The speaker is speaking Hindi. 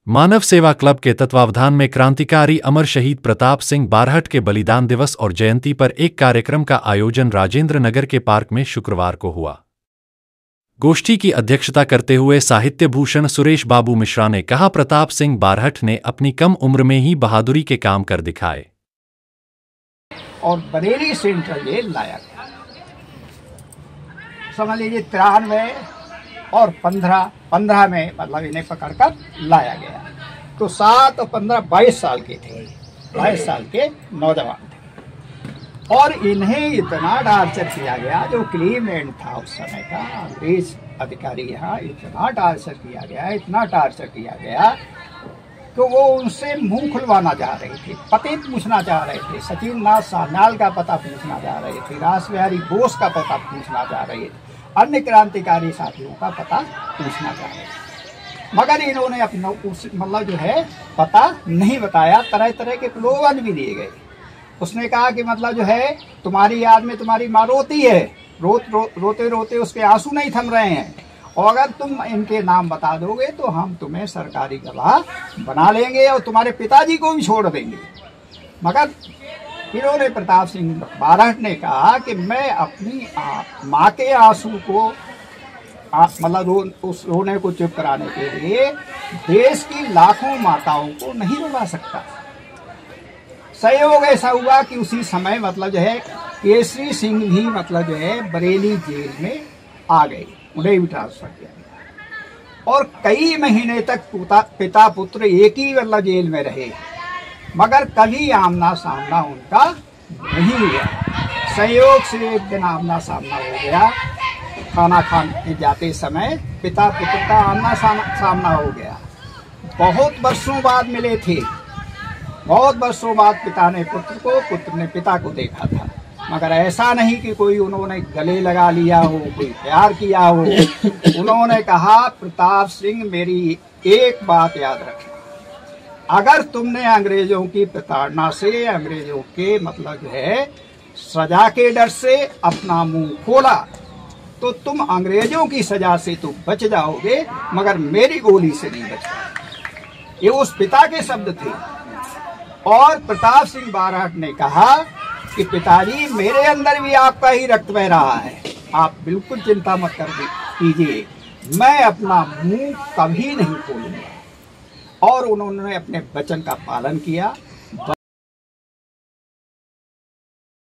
मानव सेवा क्लब के तत्वावधान में क्रांतिकारी अमर शहीद प्रताप सिंह बारहट के बलिदान दिवस और जयंती पर एक कार्यक्रम का आयोजन राजेंद्र नगर के पार्क में शुक्रवार को हुआ। गोष्ठी की अध्यक्षता करते हुए साहित्य भूषण सुरेश बाबू मिश्रा ने कहा, प्रताप सिंह बारहट ने अपनी कम उम्र में ही बहादुरी के काम कर दिखाए और बरेली सेंट्रल जेल लाया गया। समझ लीजिए 93 और 15 में मतलब इन्हें पकड़कर लाया गया। तो 7 और 15 22 साल के थे, 22 साल के नौजवान थे और इन्हें इतना टार्चर किया गया। जो क्लीमेंट था उस समय का अंग्रेज अधिकारी, यहाँ इतना टार्चर किया गया, इतना टार्चर किया गया तो वो उनसे मुंह खुलवाना चाह रहे थे, पते पूछना चाह रहे थे, सचिन नाथ सान्याल का पता पूछना चाह रहे थे, रास बिहारी बोस का पता पूछना चाह रहे थे, अन्य क्रांतिकारी साथियों का पता पूछना चाह रहे थे, मगर इन्होंने अपना मतलब जो है पता नहीं बताया। तरह तरह के प्रलोभन भी दिए गए। उसने कहा कि मतलब जो है तुम्हारी याद में तुम्हारी माँ रोती है, रोते रोते उसके आंसू नहीं थम रहे हैं और अगर तुम इनके नाम बता दोगे तो हम तुम्हें सरकारी गवाह बना लेंगे और तुम्हारे पिताजी को भी छोड़ देंगे। मगर इन्होंने प्रताप सिंह बारहट ने कहा कि मैं अपनी माँ के आंसू को मतलब उस रोने को चुप कराने के लिए देश की लाखों माताओं को नहीं रुला सकता। संयोग ऐसा हुआ कि उसी समय मतलब जो है केसरी सिंह भी मतलब जो है बरेली जेल में आ गए, उन्हें भी ट्रांसफर किया गया और कई महीने तक पिता पुत्र एक ही मतलब जेल में रहे, मगर कभी आमना सामना उनका नहीं हुआ। संयोग से एक दिन आमना सामना हो गया, खाना खाने जाते समय पिता पुत्र का आमना सामना हो गया। बहुत वर्षों बाद मिले थे, बहुत वर्षों बाद पिता ने पुत्र को, पुत्र ने पिता को देखा था, मगर ऐसा नहीं कि कोई उन्होंने गले लगा लिया हो, कोई प्यार किया हो। उन्होंने कहा, प्रताप सिंह मेरी एक बात याद रखना, अगर तुमने अंग्रेजों की प्रताड़ना से, अंग्रेजों के मतलब जो है सजा के डर से अपना मुंह खोला तो तुम अंग्रेजों की सजा से तो बच जाओगे मगर मेरी गोली से नहीं बच पाओगे। ये उस पिता के शब्द थे। और प्रताप सिंह बारहट ने कहा कि पिताजी मेरे अंदर भी आपका ही रक्त बह रहा है, आप बिल्कुल चिंता मत कीजिए, मैं अपना मुंह कभी नहीं खोलूंगा। और उन्होंने अपने वचन का पालन किया।